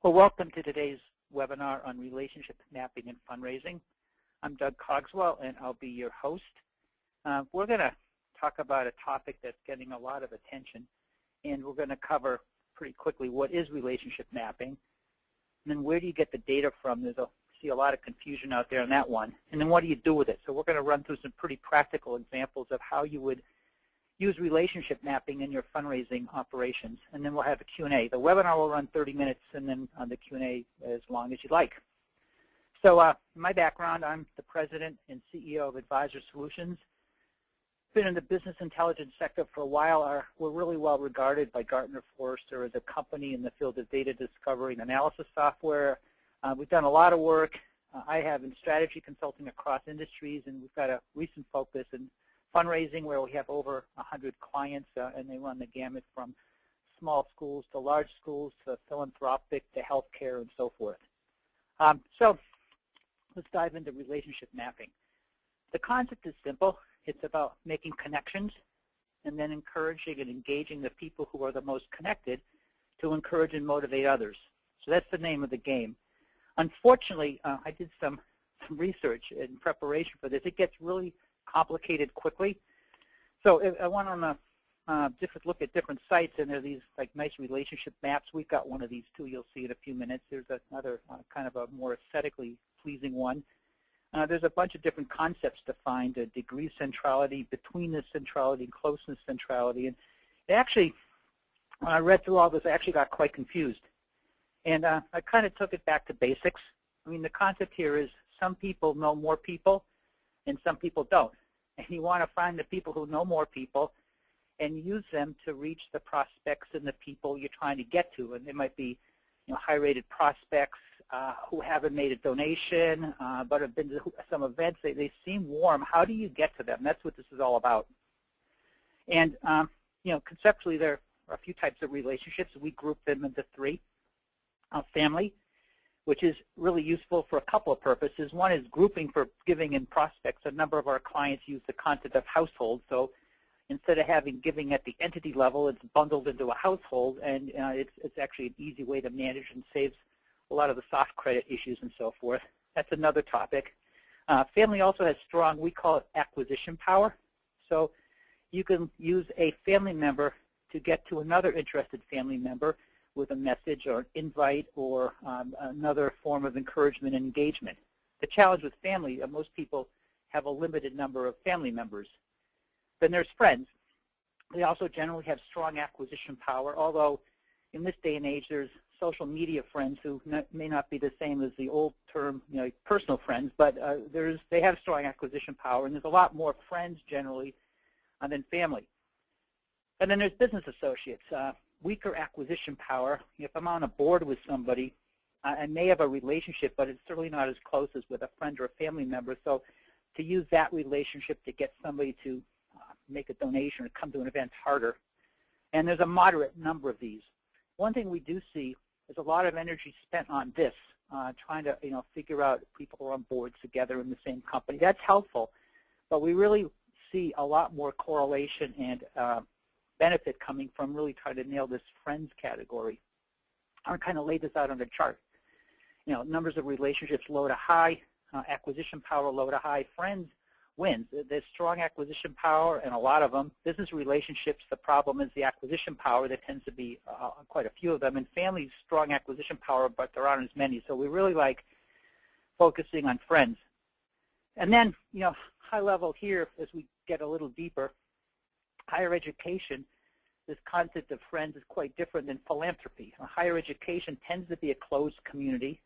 Well, welcome to today's webinar on relationship mapping and fundraising. I'm Doug Cogswell, and I'll be your host. We're going to talk about a topic that's getting a lot of attention, and we're going to cover pretty quickly what is relationship mapping, and then where do you get the data from. See a lot of confusion out there on that one, and then what do you do with it. So we're going to run through some pretty practical examples of how you would use relationship mapping in your fundraising operations, and then we'll have a Q&A. The webinar will run 30 minutes, and then the Q&A as long as you'd like. So my background, I'm the president and CEO of Advisor Solutions. Been in the business intelligence sector for a while. We're really well regarded by Gartner Forrester as a company in the field of data discovery and analysis software. We've done a lot of work. I have in strategy consulting across industries, and we've got a recent focus in fundraising where we have over 100 clients, and they run the gamut from small schools to large schools to philanthropic to healthcare and so forth. So let's dive into relationship mapping. The concept is simple. It's about making connections and then encouraging and engaging the people who are the most connected to encourage and motivate others. So that's the name of the game. Unfortunately, I did some research in preparation for this. It gets really complicated quickly. So I went on a look at different sites, and there are these like nice relationship maps. We've got one of these too. You'll see in a few minutes. There's another kind of a more aesthetically pleasing one. There's a bunch of different concepts defined: degree centrality, betweenness centrality, and closeness centrality. And actually, when I read through all this, I actually got quite confused. And I kind of took it back to basics. I mean, the concept here is some people know more people, and some people don't. And you want to find the people who know more people and use them to reach the prospects and the people you're trying to get to. And they might be, high-rated prospects who haven't made a donation but have been to some events. They seem warm. How do you get to them? That's what this is all about. And conceptually, there are a few types of relationships. We group them into three. Family, which is really useful for a couple of purposes. One is grouping for giving and prospects. A number of our clients use the concept of household. So instead of having giving at the entity level, it's bundled into a household, and it's actually an easy way to manage and saves a lot of the soft credit issues and so forth. That's another topic. Family also has strong, we call it acquisition power. So you can use a family member to get to another interested family member with a message or an invite or another form of encouragement and engagement. The challenge with family, most people have a limited number of family members. Then there's friends. They also generally have strong acquisition power, although in this day and age there's social media friends who may not be the same as the old term, personal friends, but they have strong acquisition power, and there's a lot more friends generally than family. And then there's business associates. Weaker acquisition power. If I'm on a board with somebody, I may have a relationship, but it's certainly not as close as with a friend or a family member. So to use that relationship to get somebody to make a donation or come to an event is harder. And there's a moderate number of these. One thing we do see is a lot of energy spent on this, trying to figure out people who are on boards together in the same company. That's helpful, but we really see a lot more correlation and benefit coming from really trying to nail this friends category. I kind of laid this out on the chart. Numbers of relationships low to high, acquisition power low to high. Friends wins. There's strong acquisition power and a lot of them. Business relationships, the problem is the acquisition power. There tends to be quite a few of them. And families, strong acquisition power, but there aren't as many. So we really like focusing on friends. And then, high level here, as we get a little deeper, higher education, this concept of friends is quite different than philanthropy. Higher education tends to be a closed community.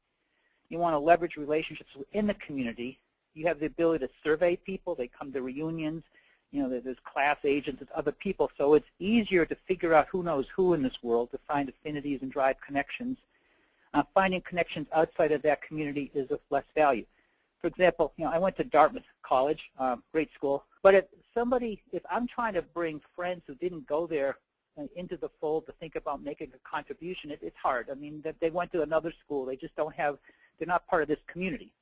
You want to leverage relationships within the community. You have the ability to survey people. They come to reunions. There's class agents, there's other people. So it's easier to figure out who knows who in this world, to find affinities and drive connections. Finding connections outside of that community is of less value. For example, I went to Dartmouth College, great school. But if I'm trying to bring friends who didn't go there into the fold to think about making a contribution, it's hard. I mean, they went to another school. They just don't have, they're not part of this community.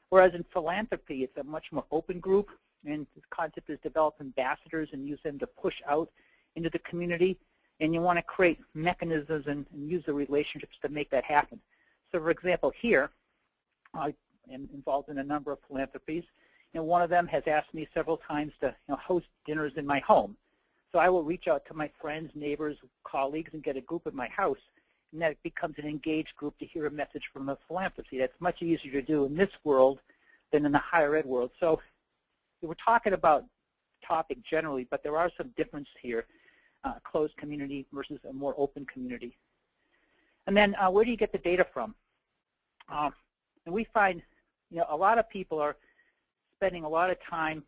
Whereas in philanthropy, it's a much more open group, and this concept is develop ambassadors and use them to push out into the community. And you want to create mechanisms and use the relationships to make that happen. So for example, here, I am involved in a number of philanthropies. One of them has asked me several times to host dinners in my home. So I will reach out to my friends, neighbors, colleagues, and get a group at my house. And that becomes an engaged group to hear a message from a philanthropy. That's much easier to do in this world than in the higher ed world. So we're talking about topic generally, but there are some differences here, closed community versus a more open community. And then where do you get the data from? And we find a lot of people are spending a lot of time,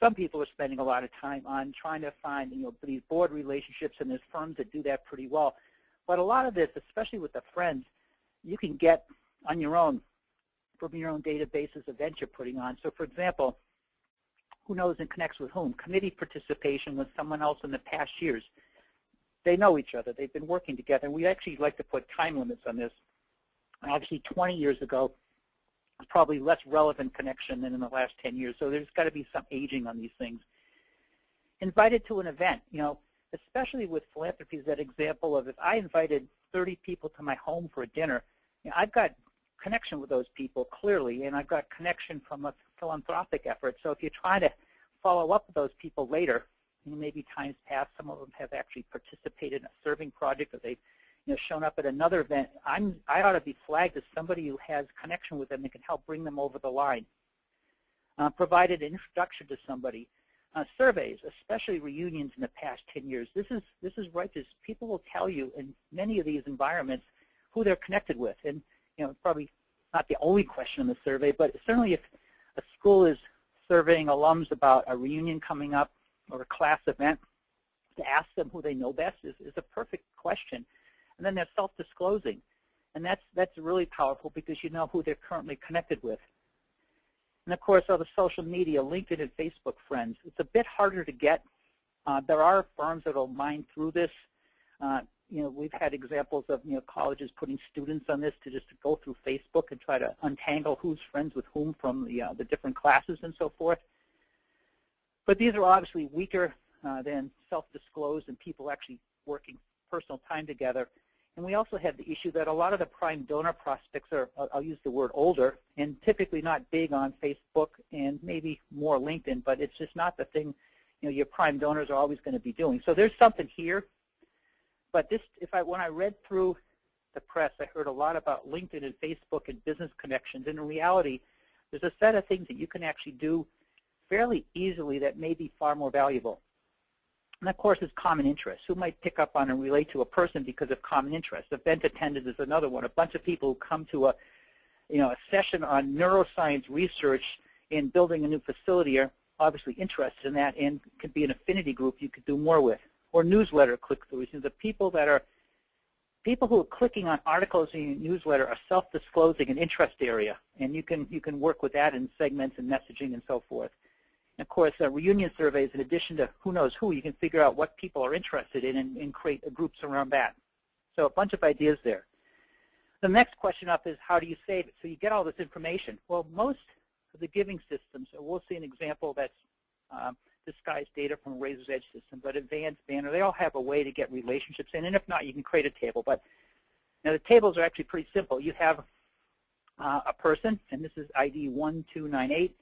some people are spending a lot of time on trying to find these board relationships, and there's firms that do that pretty well. But a lot of this, especially with the friends, you can get on your own from your own databases events you're putting on. So for example, who knows and connects with whom? Committee participation with someone else in the past years. They know each other. They've been working together. And we actually like to put time limits on this. Obviously, 20 years ago, probably less relevant connection than in the last 10 years. So there's got to be some aging on these things. Invited to an event, especially with philanthropy, is that example of if I invited 30 people to my home for a dinner, I've got connection with those people clearly, and I've got connection from a philanthropic effort. So if you try to follow up with those people later, maybe times past, some of them have actually participated in a serving project, or they've shown up at another event, I ought to be flagged as somebody who has connection with them and can help bring them over the line. Provided an introduction to somebody. Surveys, especially reunions in the past 10 years. This is right. People will tell you in many of these environments who they're connected with. And probably not the only question in the survey, but certainly if a school is surveying alums about a reunion coming up or a class event, to ask them who they know best is a perfect question. And then they're self-disclosing. And that's really powerful because you know who they're currently connected with. And of course, other social media, LinkedIn and Facebook friends. It's a bit harder to get. There are firms that will mine through this. We've had examples of colleges putting students on this to just go through Facebook and try to untangle who's friends with whom from the different classes and so forth. But these are obviously weaker than self-disclosed and people actually working personal time together. And we also have the issue that a lot of the prime donor prospects are, I'll use the word older, and typically not big on Facebook and maybe more LinkedIn, but it's just not the thing your prime donors are always going to be doing. So there's something here. But this, when I read through the press, I heard a lot about LinkedIn and Facebook and business connections. And in reality, there's a set of things that you can actually do fairly easily that may be far more valuable. And of course, it's common interests. Who might pick up on and relate to a person because of common interests? Event attendant is another one. A bunch of people who come to a session on neuroscience research in building a new facility are obviously interested in that and could be an affinity group you could do more with. Or newsletter click-throughs. The people who are clicking on articles in your newsletter are self-disclosing an interest area, and you can work with that in segments and messaging and so forth. And of course, reunion surveys, in addition to who knows who, you can figure out what people are interested in and create groups around that. So a bunch of ideas there. The next question up is how do you save it? So you get all this information. Well, most of the giving systems, we'll see an example that's disguised data from a Razor's Edge system, but Advanced, Banner, they all have a way to get relationships in, and if not, you can create a table. But the tables are actually pretty simple. You have a person, and this is ID 1298.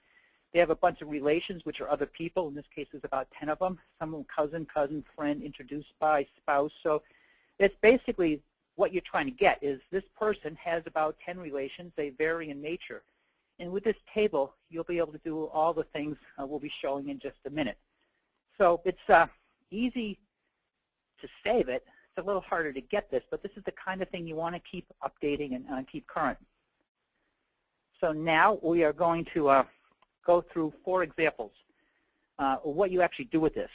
They have a bunch of relations, which are other people. In this case, there's about 10 of them. Some of them cousin, friend, introduced by, spouse. So it's basically what you're trying to get is this person has about 10 relations. They vary in nature. And with this table, you'll be able to do all the things we'll be showing in just a minute. So it's easy to save it. It's a little harder to get this, but this is the kind of thing you want to keep updating and keep current. So now we are going to go through 4 examples of what you actually do with this.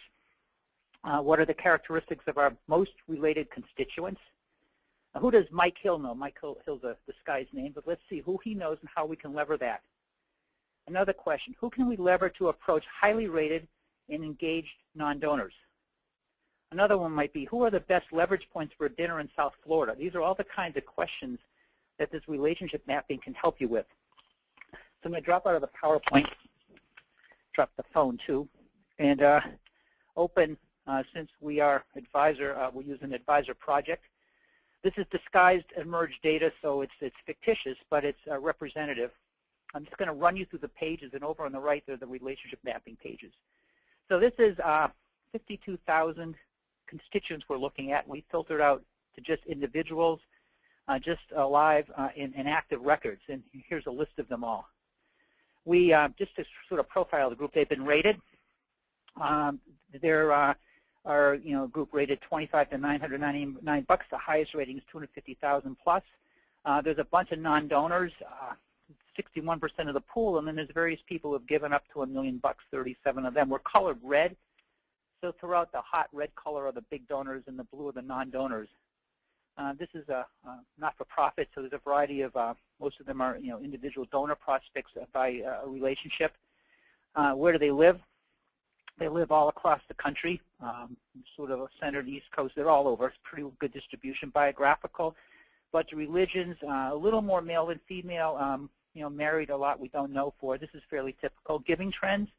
What are the characteristics of our most related constituents? Who does Mike Hill know? Mike Hill's a disguised name, but let's see who he knows and how we can lever that. Another question, who can we lever to approach highly rated and engaged non-donors? Another one might be, who are the best leverage points for a dinner in South Florida? These are all the kinds of questions that this relationship mapping can help you with. So I'm going to drop out of the PowerPoint, drop the phone too, and open, since we are advisor, we'll use an advisor project. This is disguised and merged data, so it's fictitious, but it's representative. I'm just going to run you through the pages, and over on the right, there are the relationship mapping pages. So this is 52,000 constituents we're looking at. We filtered out to just individuals, just alive in active records, and here's a list of them all. We just to sort of profile the group, they've been rated. There are a group rated 25 to 999 bucks. The highest rating is 250,000 plus. There's a bunch of non-donors, 61% of the pool, and then there's various people who have given up to $1 million bucks. 37 of them were colored red. So throughout, the hot red color are the big donors, and the blue are the non-donors. This is a not-for-profit, so there's a variety of, most of them are individual donor prospects by relationship. Where do they live? They live all across the country, sort of centered East Coast. They're all over. It's pretty good distribution, biographical. But religions, a little more male than female. Married a lot we don't know for. This is fairly typical. Giving trends.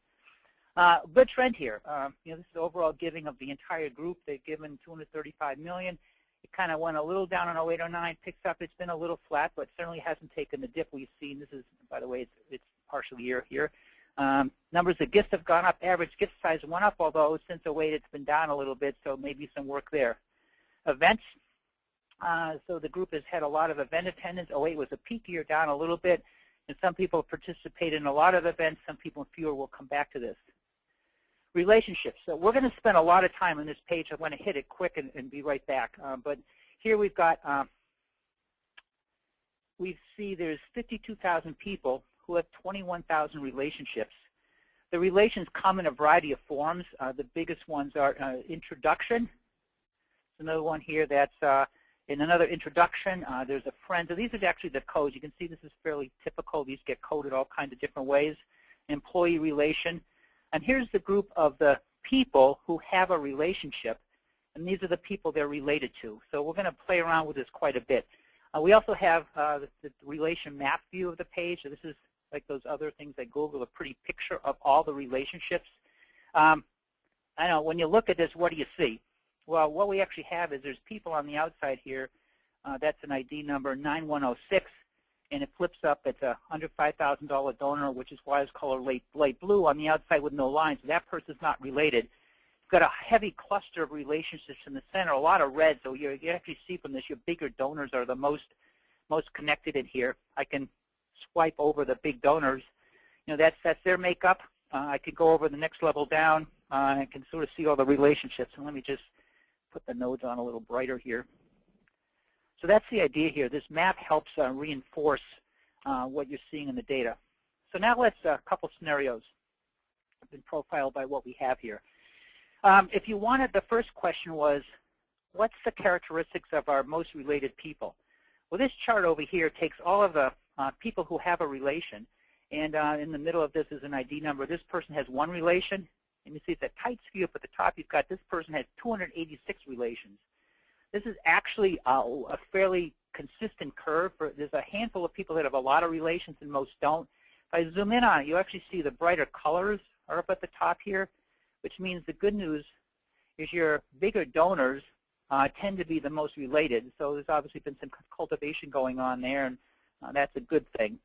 Good trend here. This is overall giving of the entire group. They've given $235 million. It kind of went a little down in 08, 09, picks up. It's been a little flat, but certainly hasn't taken the dip we've seen. This is, by the way, it's partial year here. Numbers of gifts have gone up. Average gift size went up, although since 08 it's been down a little bit, so maybe some work there. Events. So the group has had a lot of event attendance. 08 was a peak year, down a little bit. And some people participate in a lot of events. Some people fewer. Will come back to this. Relationships. So we're going to spend a lot of time on this page. I want to hit it quick and be right back. But here we've got, we see there's 52,000 people who have 21,000 relationships. The relations come in a variety of forms. The biggest ones are introduction. There's another one here that's in another introduction. There's a friend. So these are actually the codes. You can see this is fairly typical. These get coded all kinds of different ways. Employee relation. And here's the group of the people who have a relationship, and these are the people they're related to. So we're going to play around with this quite a bit. We also have the relation map view of the page. So this is like those other things like Google, a pretty picture of all the relationships. I know when you look at this, what do you see? Well, what we actually have is there's people on the outside here. That's an ID number 9106. And it flips up. It's a under $5,000 donor, which is why it's colored light blue on the outside with no lines. So that person's not related. It's got a heavy cluster of relationships in the center, a lot of red. So you actually see from this, your bigger donors are the most connected in here. I can swipe over the big donors. That's their makeup. I could go over the next level down. I can sort of see all the relationships. And let me just put the nodes on a little brighter here. So that's the idea here. This map helps reinforce what you're seeing in the data. So now let's a couple scenarios have been profiled by what we have here. If you wanted, the first question was, what's the characteristics of our most related people? Well, this chart over here takes all of the people who have a relation, and in the middle of this is an ID number. This person has one relation, and you see it's a tight skew up at the top. You've got this person has 286 relations. This is actually a fairly consistent curve. There's a handful of people that have a lot of relations and most don't. If I zoom in on it, you actually see the brighter colors are up at the top here, which means the good news is your bigger donors tend to be the most related. So there's obviously been some cultivation going on there, and that's a good thing.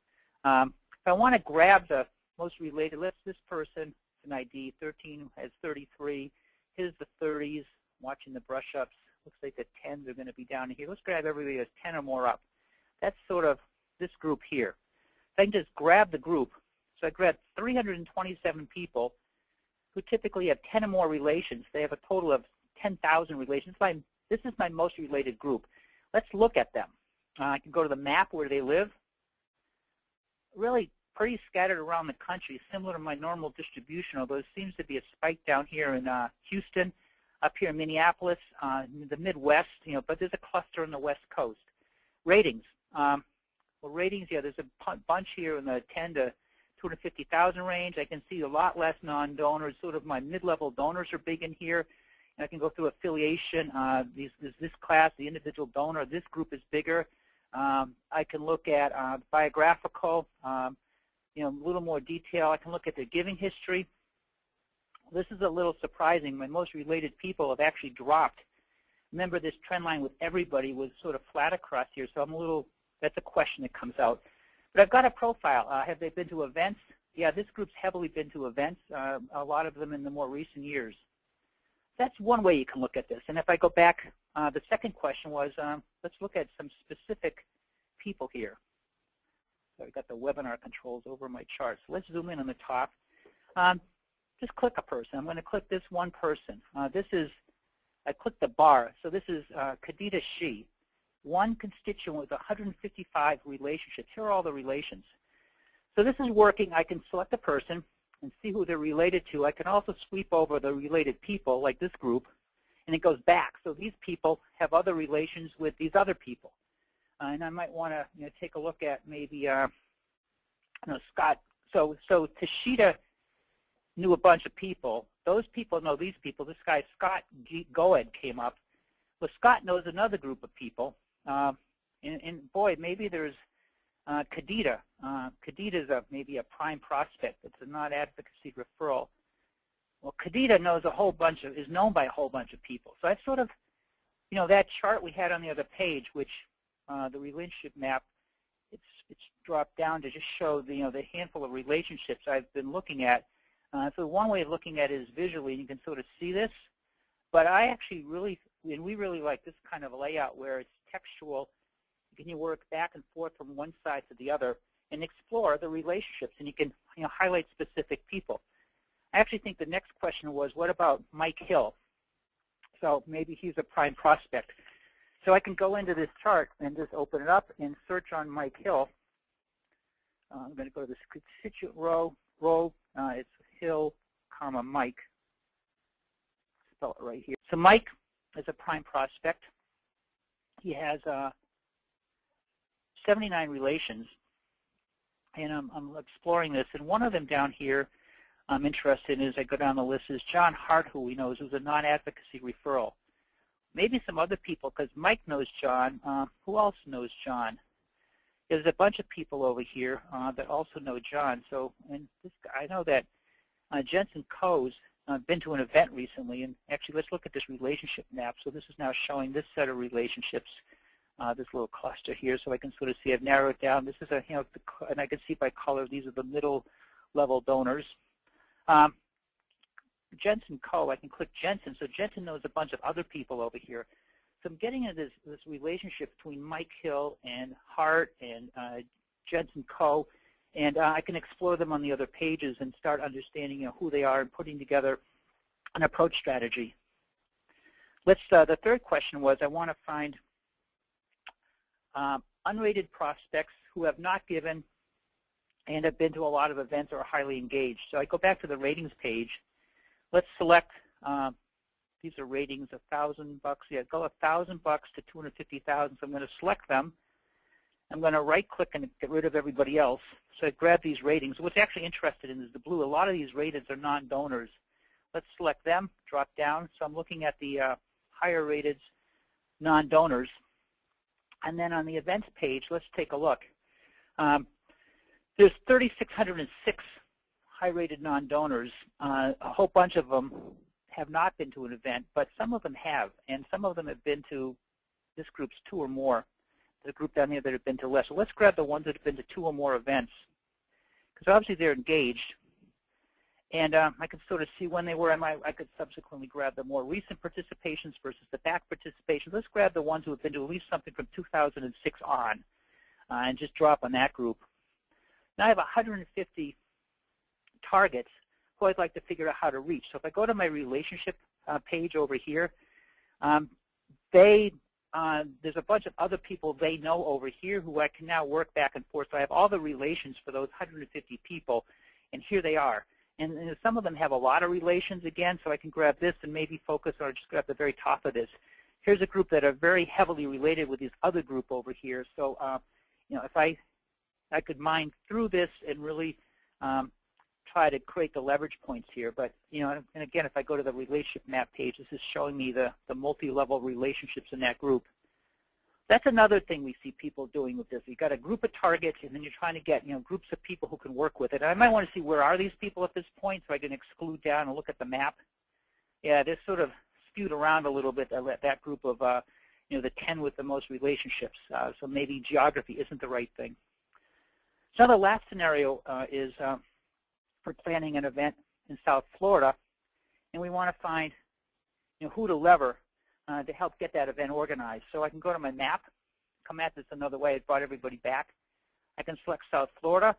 If I want to grab the most related, this person, an ID 13 has 33. Here's the 30s, watching the brush ups. Looks like the 10s are going to be down here. Let's grab everybody that's 10 or more up. That's sort of this group here. If I can just grab the group, so I grabbed 327 people who typically have 10 or more relations. They have a total of 10,000 relations. This is my most related group. Let's look at them. I can go to the map where they live. Really pretty scattered around the country, similar to my normal distribution, although there seems to be a spike down here in Houston, up here in Minneapolis, in the Midwest, but there's a cluster on the West Coast. Ratings. Well, ratings, yeah, there's a bunch here in the 10 to 250,000 range. I can see a lot less non-donors. Sort of my mid-level donors are big in here. And I can go through affiliation. This class, the individual donor, this group is bigger. I can look at biographical, a little more detail. I can look at their giving history. This is a little surprising. My most related people have actually dropped Remember, this trend line with everybody was sort of flat across here, so I'm a little, that's a question that comes out. But I've got a profile. Have they been to events? Yeah, this group's heavily been to events, a lot of them in the more recent years. That's one way you can look at this. And if I go back, the second question was, let's look at some specific people here. So I've got the webinar controls over my chart. So let's zoom in on the top. Just click a person. I'm going to click this one person. I clicked the bar. So this is Kadita Shi. One constituent with 155 relationships. Here are all the relations. So this is working. I can select a person and see who they're related to. I can also sweep over the related people, like this group, and it goes back. So these people have other relations with these other people. And I might want to take a look at maybe Scott. So Tashita knew a bunch of people. Those people know these people. This guy, Scott Goed, came up. Well, Scott knows another group of people. And boy, maybe there's Kadita. Kadita is maybe a prime prospect. It's a non-advocacy referral. Well, Kadita knows a whole bunch of, is known by a whole bunch of people. So I've sort of, that chart we had on the other page, which the relationship map, it's dropped down to just show the handful of relationships I've been looking at. So one way of looking at it is visually, and you can sort of see this. But I actually really, and we really like this kind of layout where it's textual. You can work back and forth from one side to the other and explore the relationships, and you can highlight specific people. I actually think the next question was, what about Mike Hill? So maybe he's a prime prospect. So I can go into this chart and just open it up and search on Mike Hill. I'm going to go to the constituent row. It's Hill, comma, Mike. Spell it right here. So Mike is a prime prospect. He has 79 relations, and I'm exploring this. And one of them down here I'm interested in, as I go down the list, is John Hart, who we know is a non-advocacy referral. Maybe some other people, because Mike knows John. Who else knows John? There's a bunch of people over here that also know John. So, and this guy, I know that Jensen Coe's been to an event recently, and actually let's look at this relationship map. So this is now showing this set of relationships, this little cluster here, so I can sort of see I've narrowed it down. This is a, and I can see by color these are the middle level donors. Jensen Coe, I can click Jensen, so Jensen knows a bunch of other people over here. So I'm getting into this relationship between Mike Hill and Hart and Jensen Coe, and I can explore them on the other pages and start understanding who they are and putting together an approach strategy. The third question was, I want to find unrated prospects who have not given and have been to a lot of events or are highly engaged. So I go back to the ratings page. Let's select, these are ratings, $1,000. Yeah, go $1,000 to 250,000. So I'm going to select them. I'm going to right-click and get rid of everybody else. So I grab these ratings. What's actually interested in is the blue. A lot of these rateds are non-donors. Let's select them, drop down. So I'm looking at the higher rated non-donors. And then on the events page, let's take a look. There's 3,606 high-rated non-donors. A whole bunch of them have not been to an event, but some of them have, and some of them have been to this group's 2 or more. The group down here that have been to less. So let's grab the ones that have been to 2 or more events, because obviously they're engaged. And I can sort of see when they were. I could subsequently grab the more recent participations versus the back participation. Let's grab the ones who have been to at least something from 2006 on, and just drop on that group. Now I have 150 targets who I'd like to figure out how to reach. So if I go to my relationship page over here, there's a bunch of other people they know over here who I can now work back and forth. So I have all the relations for those 150 people, and here they are. And some of them have a lot of relations again, so I can grab this and maybe focus or just grab the very top of this. Here's a group that are very heavily related with this other group over here. So if I could mine through this and really try to create the leverage points here. But and again, if I go to the relationship map page, this is showing me the multi-level relationships in that group. That's another thing we see people doing with this. You've got a group of targets, and then you're trying to get groups of people who can work with it. And I might want to see where are these people at this point, so I can exclude down and look at the map. Yeah, this sort of skewed around a little bit, that group of, the 10 with the most relationships. So maybe geography isn't the right thing. So the last scenario is for planning an event in South Florida, and we want to find who to lever to help get that event organized. So I can go to my map, come at this another way. It brought everybody back. I can select South Florida,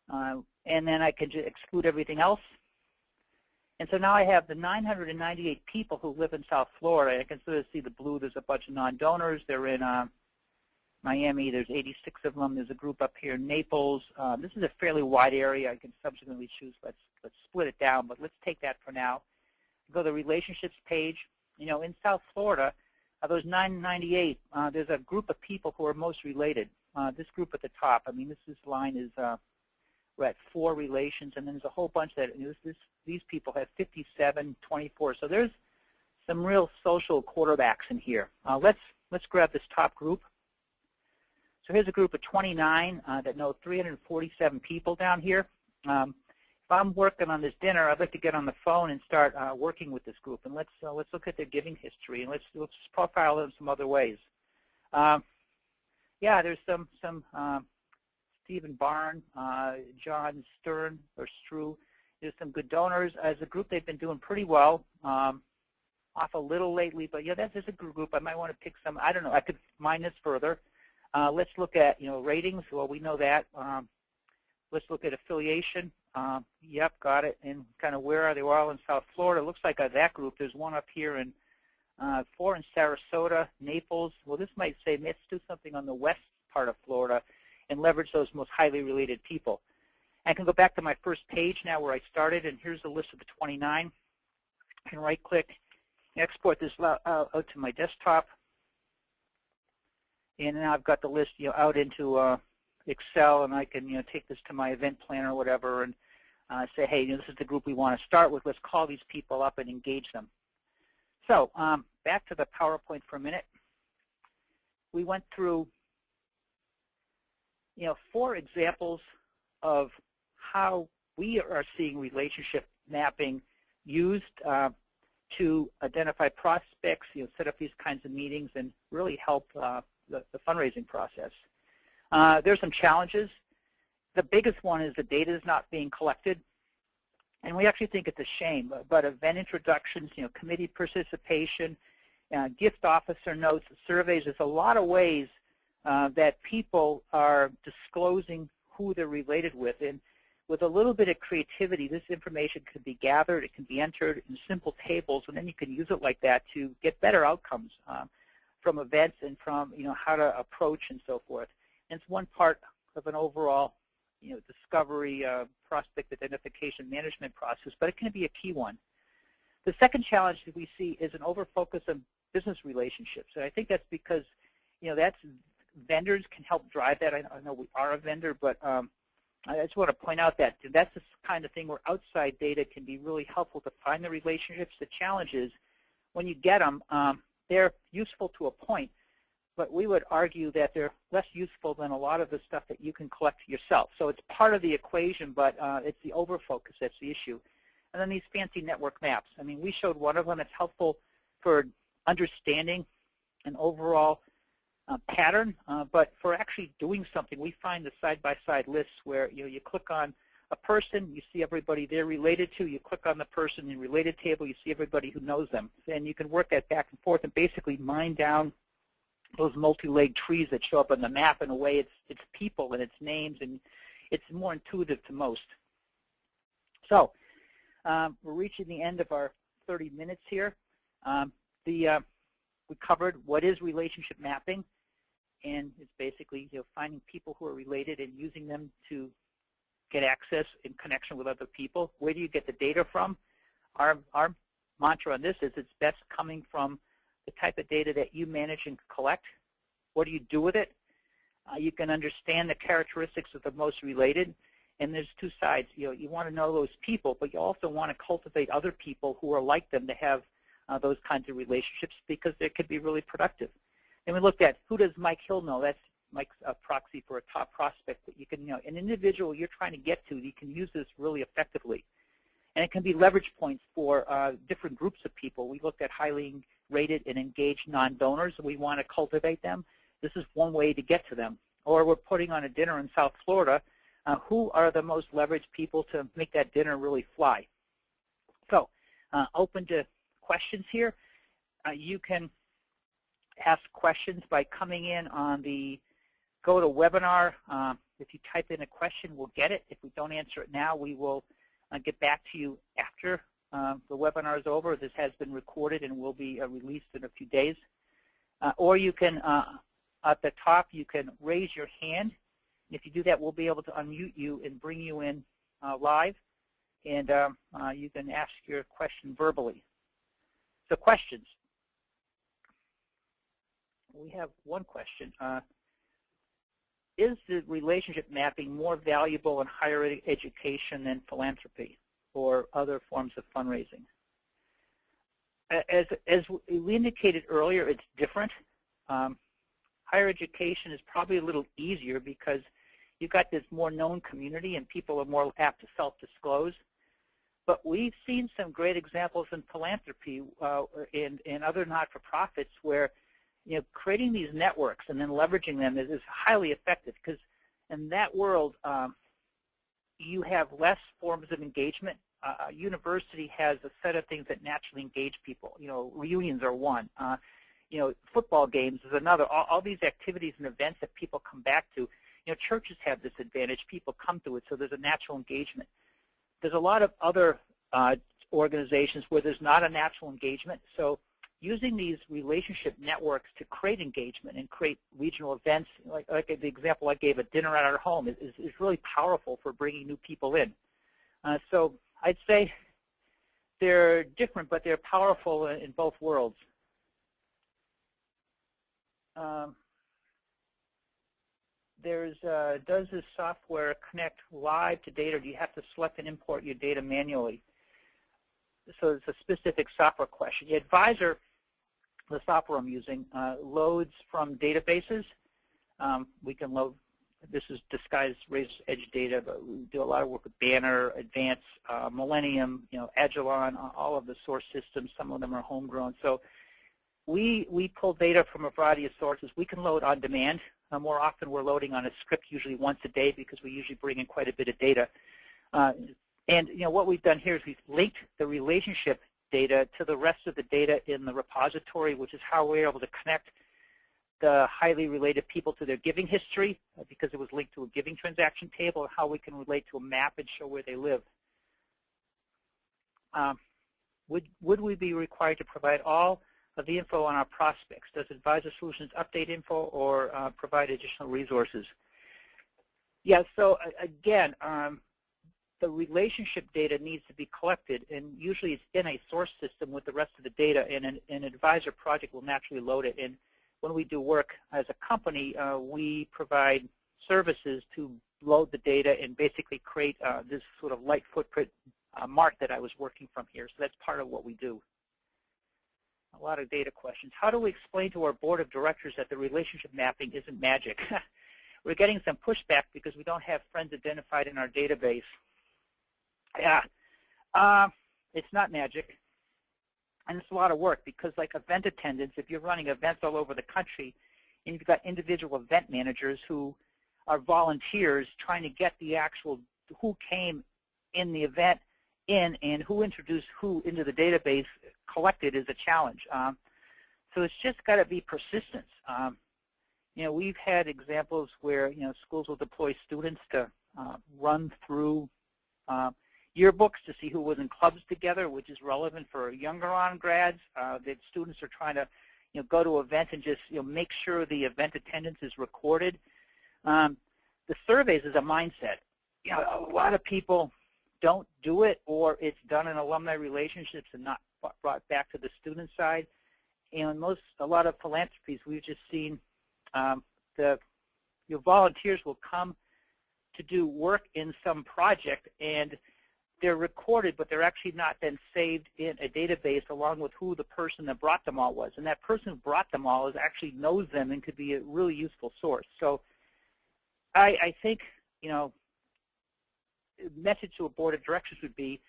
and then I can just exclude everything else. And so now I have the 998 people who live in South Florida. I can sort of see the blue. There's a bunch of non-donors. They're in Miami. There's 86 of them. There's a group up here in Naples. This is a fairly wide area. I can subsequently choose. Let's split it down, but let's take that for now. Go to the relationships page. In South Florida, those 998, there's a group of people who are most related. This group at the top. I mean, this line is we're at 4 relations, and then there's a whole bunch that these people have 57, 24. So there's some real social quarterbacks in here. Let's grab this top group. So here's a group of 29 that know 347 people down here. If I'm working on this dinner, I'd like to get on the phone and start working with this group. And let's look at their giving history, and let's profile them some other ways. Yeah, there's some Stephen Barn, John Stern or Strew. There's some good donors. As a group, they've been doing pretty well. Off a little lately, but yeah, that's just a group. I might want to pick some. I don't know. I could mine this further. Let's look at ratings. Well, we know that. Let's look at affiliation. Yep, got it. And kind of where are they? We're all in South Florida. It looks like that group. There's one up here in 4 in Sarasota, Naples. Well, this might say let's do something on the west part of Florida and leverage those most highly related people. I can go back to my first page now where I started, and here's the list of the 29. I can right-click, export this out to my desktop, and now I've got the list out into Excel, and I can take this to my event planner or whatever, and say, hey, this is the group we want to start with. Let's call these people up and engage them. So back to the PowerPoint for a minute. We went through 4 examples of how we are seeing relationship mapping used to identify prospects, set up these kinds of meetings, and really help the fundraising process. There's some challenges. The biggest one is the data is not being collected, and we actually think it's a shame. But event introductions, committee participation, gift officer notes, surveys, there's a lot of ways that people are disclosing who they're related with. And with a little bit of creativity, this information can be gathered, it can be entered in simple tables, and then you can use it like that to get better outcomes from events and from how to approach and so forth. And it's one part of an overall discovery, prospect identification management process, but it can be a key one. The second challenge that we see is an over-focus on business relationships, and I think that's because that's vendors can help drive that. I know we are a vendor, but I just want to point out that that's the kind of thing where outside data can be really helpful to find the relationships. The challenge is when you get them, they're useful to a point, but we would argue that they're less useful than a lot of the stuff that you can collect yourself. So it's part of the equation, but it's the over-focus that's the issue. And then these fancy network maps. I mean, we showed one of them. It's helpful for understanding an overall pattern, but for actually doing something, we find the side-by-side lists where you click on a person, you see everybody they're related to, you click on the person in the related table, you see everybody who knows them, and you can work that back and forth and basically mine down those multi-legged trees that show up on the map. In a way, it's people and it's names, and it's more intuitive to most. So we're reaching the end of our 30 minutes here. We covered what is relationship mapping, and it's basically finding people who are related and using them to get access in connection with other people. Where do you get the data from? Our mantra on this is it's best coming from the type of data that you manage and collect. What do you do with it? You can understand the characteristics of the most related, and there's two sides. You want to know those people, but you also want to cultivate other people who are like them to have those kinds of relationships, because they could be really productive. And we looked at who does Mike Hill know. That's Mike's proxy for a top prospect that you can, an individual you're trying to get to, you can use this really effectively. And it can be leverage points for different groups of people. We looked at highly rated and engaged non-donors. We want to cultivate them. This is one way to get to them. Or we're putting on a dinner in South Florida. Who are the most leveraged people to make that dinner really fly? So open to questions here. You can ask questions by coming in on the GoToWebinar. If you type in a question, we'll get it. If we don't answer it now, we will get back to you after the webinar is over. This has been recorded and will be released in a few days. Or you can, at the top, you can raise your hand. If you do that, we'll be able to unmute you and bring you in live. And you can ask your question verbally. So questions. We have one question. Is the relationship mapping more valuable in higher education than philanthropy or other forms of fundraising? As we indicated earlier, it's different. Higher education is probably a little easier because you've got this more known community and people are more apt to self-disclose. But we've seen some great examples in philanthropy and other not-for-profits where creating these networks and then leveraging them is highly effective because in that world you have less forms of engagement. A university has a set of things that naturally engage people. Reunions are one. Football games is another. All these activities and events that people come back to. Churches have this advantage. People come to it, so there's a natural engagement. There's a lot of other organizations where there's not a natural engagement. So using these relationship networks to create engagement and create regional events, like the example I gave, a dinner at our home, is really powerful for bringing new people in. So I'd say they're different, but they're powerful in both worlds. Does this software connect live to data, or do you have to select and import your data manually? So it's a specific software question. The Advisor, the software I'm using, loads from databases. We can load, this is disguised Raiser's Edge data, but we do a lot of work with Banner, Advance, Millennium, Agilon, all of the source systems. Some of them are homegrown. So we pull data from a variety of sources. We can load on demand. More often we're loading on a script usually once a day because we usually bring in quite a bit of data. And what we've done here is we've linked the relationship data to the rest of the data in the repository, which is how we're able to connect the highly related people to their giving history because it was linked to a giving transaction table, and how we can relate to a map and show where they live. Would we be required to provide all of the info on our prospects? Does Advisor Solutions update info or provide additional resources? Yeah, so again, the relationship data needs to be collected, and usually it's in a source system with the rest of the data, and an Advisor project will naturally load it. And when we do work as a company, we provide services to load the data and basically create this sort of light footprint mark that I was working from here. So that's part of what we do. A lot of data questions. How do we explain to our board of directors that the relationship mapping isn't magic? We're getting some pushback because we don't have friends identified in our database. Yeah, it's not magic, and it's a lot of work because, like event attendants, if you're running events all over the country and you've got individual event managers who are volunteers trying to get the actual who came in the event in and who introduced who into the database collected is a challenge. So it's just got to be persistence. We've had examples where schools will deploy students to run through yearbooks to see who was in clubs together, which is relevant for younger on grads. That students are trying to go to events and just make sure the event attendance is recorded. The surveys is a mindset. A lot of people don't do it, or it's done in alumni relationships and not brought back to the student side. And a lot of philanthropies, we've just seen your volunteers will come to do work in some project, and they're recorded, but they're actually not then saved in a database along with who the person that brought them all was. And that person who brought them all actually knows them and could be a really useful source. So I think, message to a board of directors would be,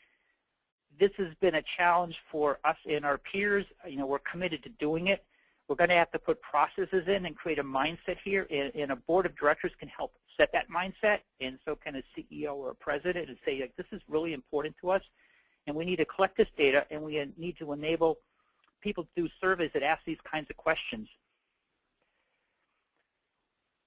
This has been a challenge for us and our peers. We're committed to doing it. We're going to have to put processes in and create a mindset here, and a board of directors can help set that mindset, and so can a CEO or a president, and say, like, this is really important to us, and we need to collect this data, and we need to enable people to do surveys that ask these kinds of questions.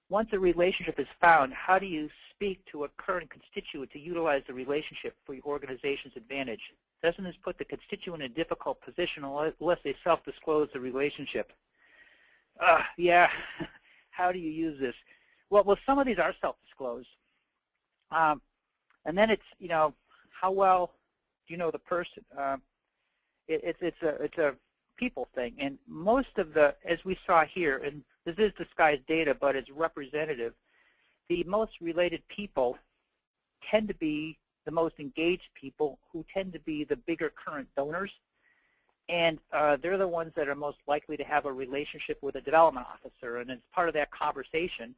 Once a relationship is found, how do you speak to a current constituent to utilize the relationship for your organization's advantage? Doesn't this put the constituent in a difficult position unless they self-disclose the relationship? Yeah, how do you use this? Well, some of these are self-disclosed. And then it's, how well do you know the person? It's a people thing. And most of the, as we saw here, and this is disguised data, but it's representative, the most related people tend to be the most engaged people, who tend to be the bigger current donors. And they're the ones that are most likely to have a relationship with a development officer. And as part of that conversation,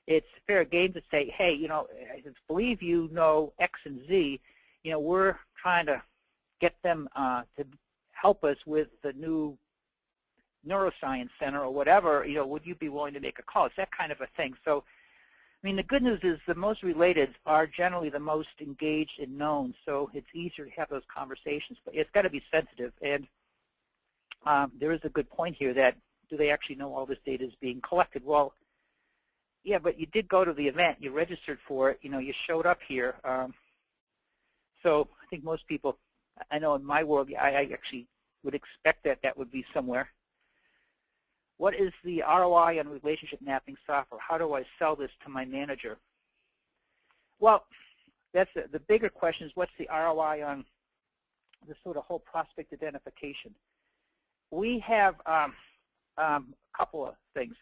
it's fair game to say, hey, I believe you know X and Z. We're trying to get them to help us with the new neuroscience center or whatever. Would you be willing to make a call? It's that kind of a thing. So, the good news is the most related are generally the most engaged and known. So it's easier to have those conversations, but it's got to be sensitive. And there is a good point here that, do they actually know all this data is being collected? Well, yeah, but you did go to the event. You registered for it. You showed up here. So I think most people, I know in my world, I actually would expect that that would be somewhere. What is the ROI on relationship mapping software? How do I sell this to my manager? Well, that's the bigger question is, what's the ROI on the sort of whole prospect identification? We have a couple of things.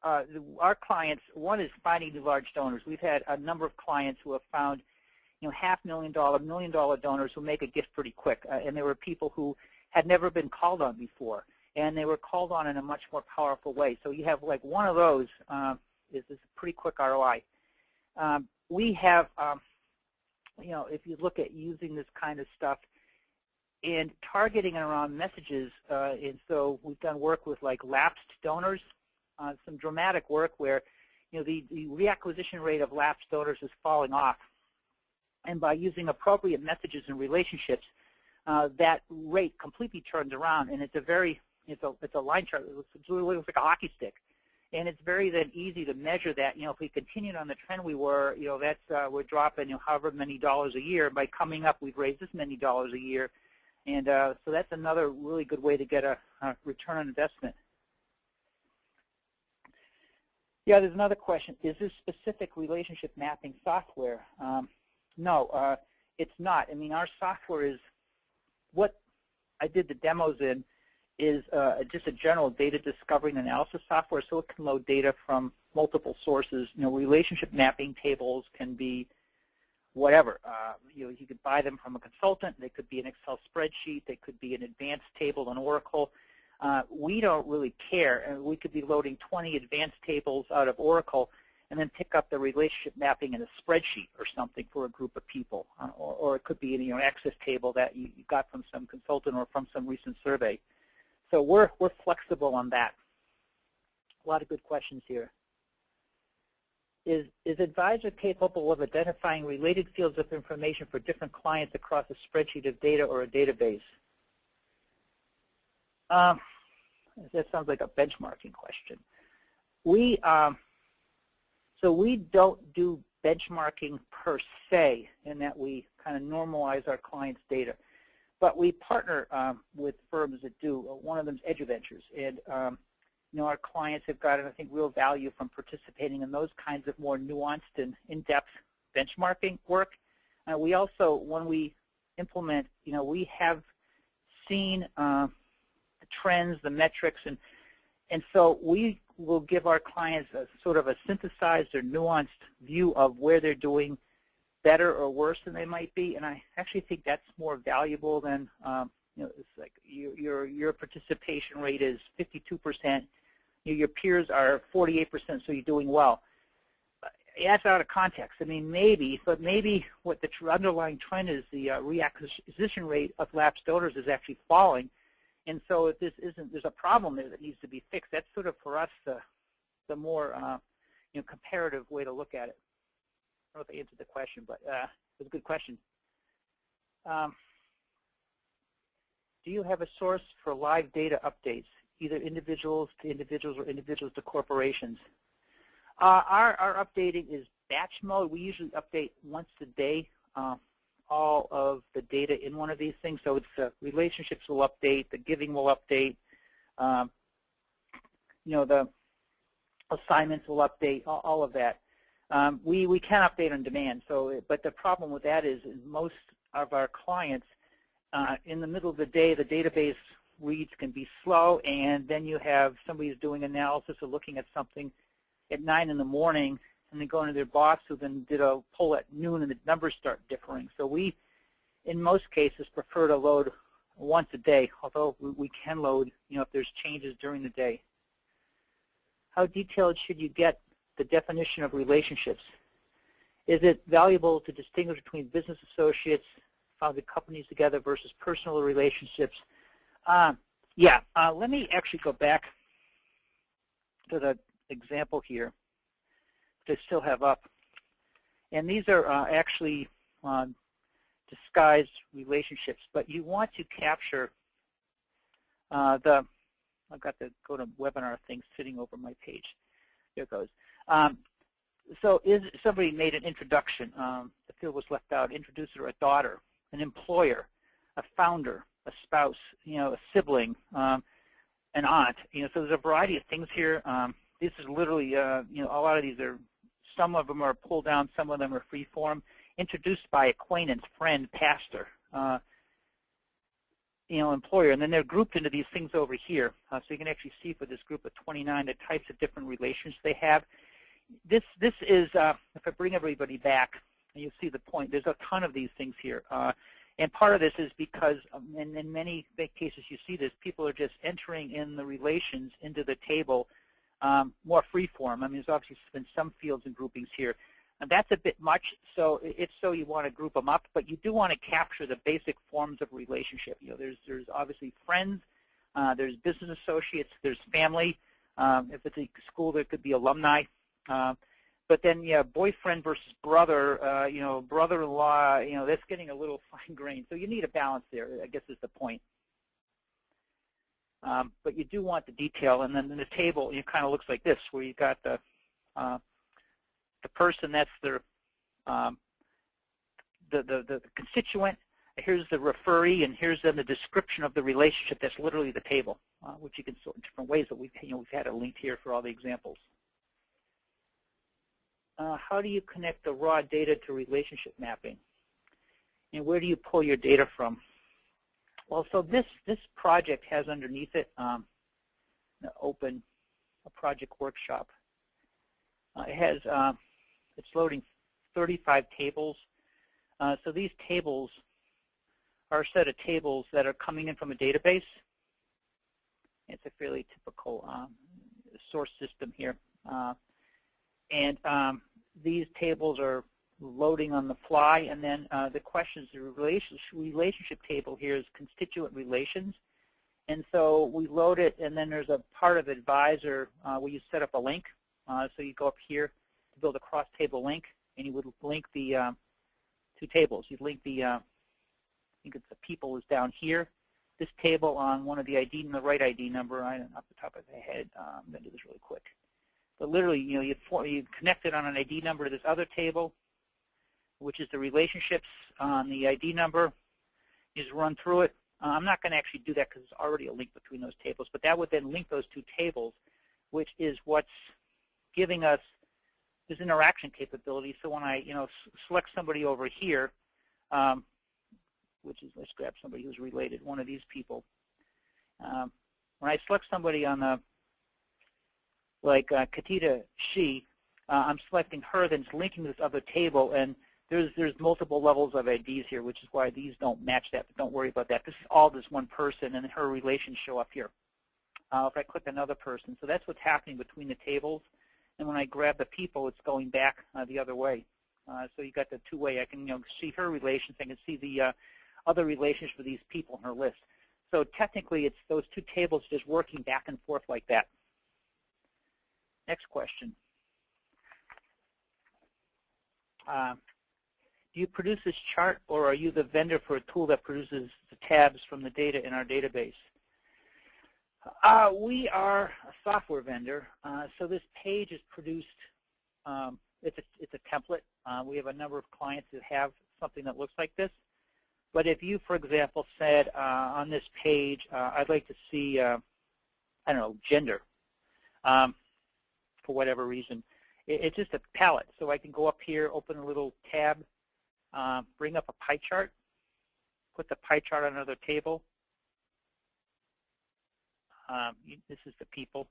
Our clients, one is finding new large donors. We've had a number of clients who have found $500,000, $1 million donors who make a gift pretty quick. And there were people who had never been called on before, and they were called on in a much more powerful way. So you have like one of those is a pretty quick ROI. We have, if you look at using this kind of stuff and targeting around messages, and so we've done work with like lapsed donors, some dramatic work where the reacquisition rate of lapsed donors is falling off. And by using appropriate messages and relationships, that rate completely turns around, and it's a line chart. It looks like a hockey stick, and it's very then easy to measure that. If we continued on the trend we were, that's we're dropping however many dollars a year. By coming up, we've raised this many dollars a year, and so that's another really good way to get a return on investment. Yeah, there's another question. Is this specific relationship mapping software? No, it's not. Our software is, what I did the demos in is just a general data discovery and analysis software, so it can load data from multiple sources. Relationship mapping tables can be whatever. You could buy them from a consultant. They could be an Excel spreadsheet. They could be an advanced table in Oracle. We don't really care. And we could be loading 20 advanced tables out of Oracle and then pick up the relationship mapping in a spreadsheet or something for a group of people. Or it could be an access table that you got from some consultant or from some recent survey. So we're flexible on that. A lot of good questions here. Is Advisor capable of identifying related fields of information for different clients across a spreadsheet of data or a database? That sounds like a benchmarking question. So we don't do benchmarking per se, in that we kind of normalize our clients' data. But we partner with firms that do. One of them is EduVentures. And our clients have gotten, I think, real value from participating in those kinds of more nuanced and in-depth benchmarking work. We also, when we implement, we have seen the trends, the metrics, and so we will give our clients a sort of a synthesized or nuanced view of where they're doing better or worse than they might be. And I actually think that's more valuable than, it's like your participation rate is 52%. Your peers are 48%, so you're doing well. that's out of context. I mean, maybe, but maybe what the underlying trend is, the reacquisition rate of lapsed donors is actually falling. And so if this isn't, there's a problem there that needs to be fixed. That's sort of, for us, the more comparative way to look at it. I don't know if I answered the question, but it was a good question. Do you have a source for live data updates, either individuals to individuals or individuals to corporations? Our updating is batch mode. We usually update once a day all of the data in one of these things. So it's relationships will update, the giving will update, the assignments will update, all of that. We can update on demand. So, but the problem with that is most of our clients, in the middle of the day, the database reads can be slow, and then you have somebody who's doing analysis or looking at something at 9 in the morning, and then going to their boss who then did a poll at noon, and the numbers start differing. So we, in most cases, prefer to load once a day, although we can load, if there's changes during the day. How detailed should you get the definition of relationships? Is it valuable to distinguish between business associates, founded companies together versus personal relationships? Yeah, let me actually go back to the example here to still have up. And these are actually disguised relationships, but you want to capture I've got the go to webinar thing sitting over my page. There it goes. So somebody made an introduction. The field was left out. Introducer, a daughter, an employer, a founder, a spouse, a sibling, an aunt. So there's a variety of things here. This is literally, a lot of these are, some of them are pulled down, some of them are free form. Introduced by acquaintance, friend, pastor, employer, and then they're grouped into these things over here. So you can actually see for this group of 29 the types of different relations they have. This is, if I bring everybody back, and you'll see the point, there's a ton of these things here. And part of this is because in many cases you see this, people are just entering in the relations into the table more free form. I mean, there's obviously been some fields and groupings here. And that's a bit much, so it's so you want to group them up, but you do want to capture the basic forms of relationship. There's obviously friends, there's business associates, there's family. If it's a school, there could be alumni. But then, yeah, boyfriend versus brother, brother-in-law, that's getting a little fine-grained. So you need a balance there, I guess is the point. But you do want the detail, and then in the table, it kind of looks like this, where you've got the person, that's their the constituent. Here's the referee, and here's then the description of the relationship. That's literally the table, which you can sort in different ways. But we've had it linked here for all the examples. How do you connect the raw data to relationship mapping? And where do you pull your data from? Well, so this project has underneath it open a project workshop. It has it's loading 35 tables. So these tables are a set of tables that are coming in from a database. It's a fairly typical source system here. And these tables are loading on the fly, and then the questions, the relationship table here is constituent relations. And so we load it, and then there's a part of advisor where you set up a link. So you go up here to build a cross-table link, and you would link the two tables. You'd link the, I think it's the people is down here. This table on one of the ID and the right ID number, off the top of my head, I'm going to do this really quick. But literally, you connect it on an ID number to this other table, which is the relationships on the ID number. You just run through it. I'm not going to actually do that because there's already a link between those tables, but that would then link those two tables, which is what's giving us this interaction capability. So when I, select somebody over here, which is, let's grab somebody who's related, one of these people. When I select somebody on the, like Katita Shi, I'm selecting her, then it's linking this other table, and there's multiple levels of IDs here, which is why these don't match that, but don't worry about that. This is all this one person, and her relations show up here. If I click another person, so that's what's happening between the tables. and when I grab the people, it's going back the other way. So you got the two-way. I can see her relations. I can see the other relations for these people in her list. So technically, it's those two tables just working back and forth like that. Next question. Do you produce this chart, or are you the vendor for a tool that produces the tabs from the data in our database? We are a software vendor, so this page is produced. It's a template. We have a number of clients that have something that looks like this. But if you, for example, said on this page, I'd like to see, I don't know, gender, for whatever reason, it's just a palette. So I can go up here, open a little tab, bring up a pie chart, put the pie chart on another table. This is the people,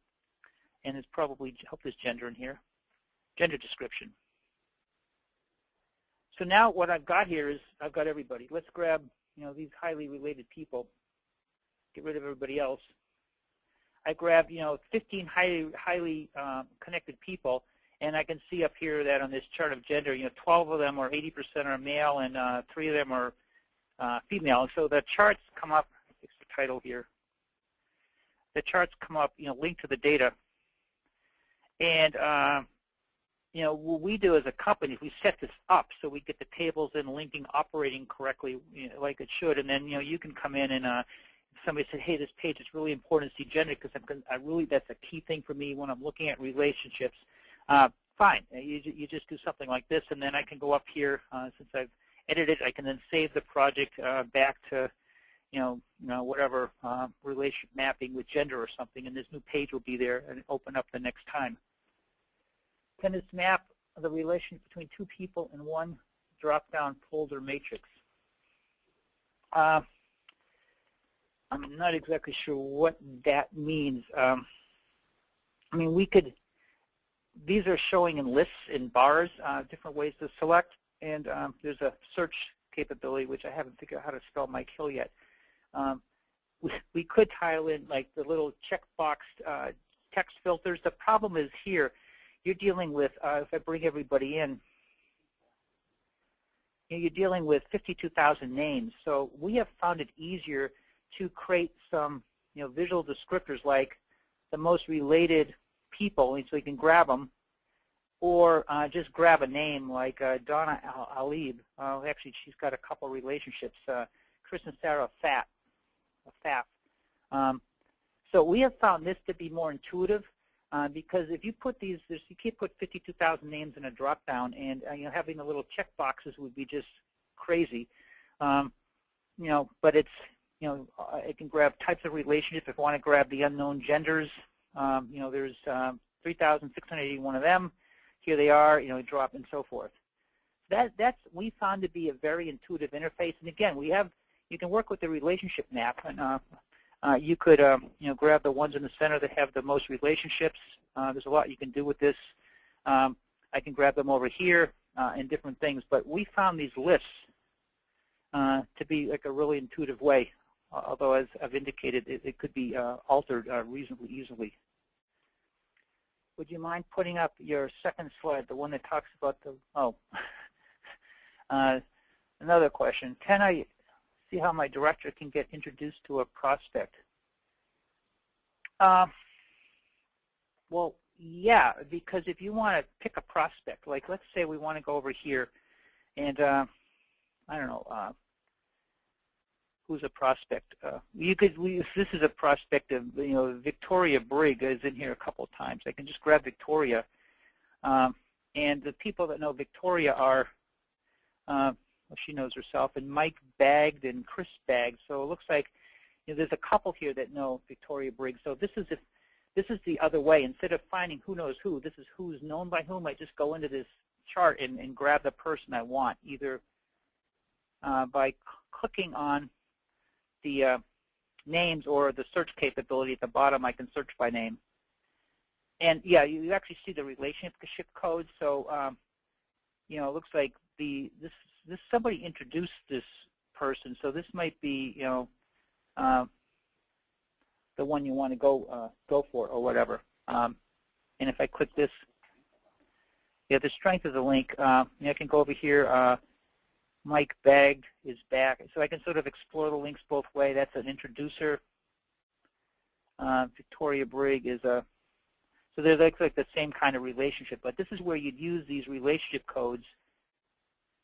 and there's probably, I hope there's gender in here, gender description. So now what I've got here is I've got everybody. Let's grab these highly related people, get rid of everybody else. I grabbed 15 highly connected people, and I can see up here that on this chart of gender, 12 of them are 80% are male, and 3 of them are female. And so the charts come up. Fix the title here. The charts come up, linked to the data, and what we do as a company is we set this up so we get the tables in linking, operating correctly, like it should, and then you can come in and somebody said, hey, this page is really important to see gender because that's a key thing for me when I'm looking at relationships. Fine, you just do something like this, and then I can go up here since I've edited. I can then save the project back to whatever relationship mapping with gender or something, and this new page will be there and open up the next time. Can this map the relationship between two people in one drop-down folder matrix? I'm not exactly sure what that means. I mean, we could, these are showing in lists, in bars, different ways to select, and there's a search capability, which I haven't figured out how to spell Mike Hill yet. We could tile in like the little checkboxed text filters. The problem is here, you're dealing with, if I bring everybody in, you're dealing with 52,000 names. So we have found it easier to create some visual descriptors like the most related people, so you can grab them, or just grab a name like Donna Alib. Actually, she's got a couple relationships, Chris and Sarah Pfaff. So we have found this to be more intuitive because if you put these, you can't put 52,000 names in a drop-down, and having the little check boxes would be just crazy. But it's it can grab types of relationships. If I want to grab the unknown genders, there's 3,681 of them. Here they are. Drop and so forth. That's we found to be a very intuitive interface. And again, you can work with the relationship map, and you could grab the ones in the center that have the most relationships. There's a lot you can do with this. I can grab them over here and different things. But we found these lists to be like a really intuitive way. Although, as I've indicated, it could be altered reasonably easily. Would you mind putting up your second slide, the one that talks about the, another question. Can I see how my director can get introduced to a prospect? Well, yeah, because if you want to pick a prospect, like let's say we want to go over here and, I don't know, who's a prospect? This is a prospect of, Victoria Brigg is in here a couple of times. I can just grab Victoria. And the people that know Victoria are, well, she knows herself, and Mike Bagged and Chris Bagged. So it looks like there's a couple here that know Victoria Brigg. So this is the other way. Instead of finding who knows who, this is who's known by whom. I just go into this chart and grab the person I want, either by clicking on the names or the search capability at the bottom. I can search by name. And yeah, you actually see the relationship code. So it looks like this somebody introduced this person. So this might be the one you want to go for or whatever. And if I click this, Yeah, the strength of the link. I can go over here. Mike Bagged is back, so I can sort of explore the links both ways. That's an introducer. Victoria Brigg is a. So they're like the same kind of relationship, but this is where you'd use these relationship codes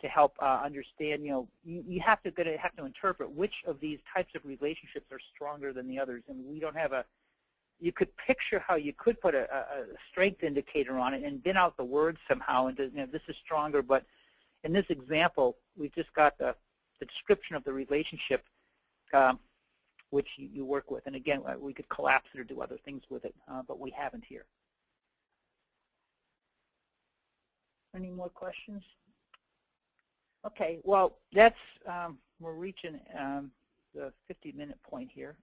to help understand. You have to interpret which of these types of relationships are stronger than the others, and we don't have a. You could picture how you could put a strength indicator on it and bin out the words somehow, and this is stronger. But in this example, we've just got the description of the relationship which you work with. And again, we could collapse it or do other things with it, but we haven't here. Any more questions? Okay, well, that's we're reaching the 50-minute point here.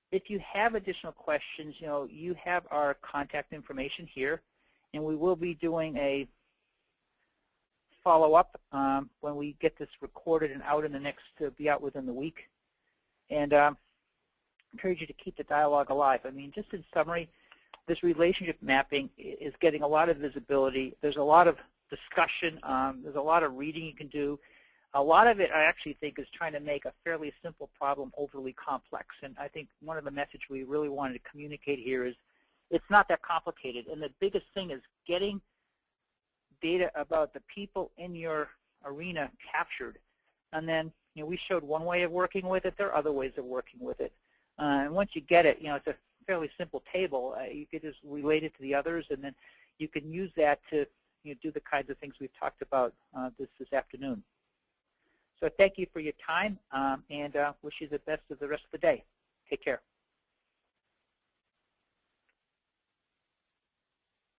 If you have additional questions, you have our contact information here, and we will be doing a follow-up when we get this recorded and out in the next, be out within the week. And I encourage you to keep the dialogue alive. I mean, just in summary, this relationship mapping is getting a lot of visibility. There's a lot of discussion. There's a lot of reading you can do. A lot of it, I actually think, is trying to make a fairly simple problem overly complex. And I think one of the messages we really wanted to communicate here is it's not that complicated. And the biggest thing is getting data about the people in your arena captured. And then, we showed one way of working with it. There are other ways of working with it. And once you get it, it's a fairly simple table. You could just relate it to the others, and then you can use that to do the kinds of things we've talked about this afternoon. So thank you for your time, and wish you the best of the rest of the day. Take care.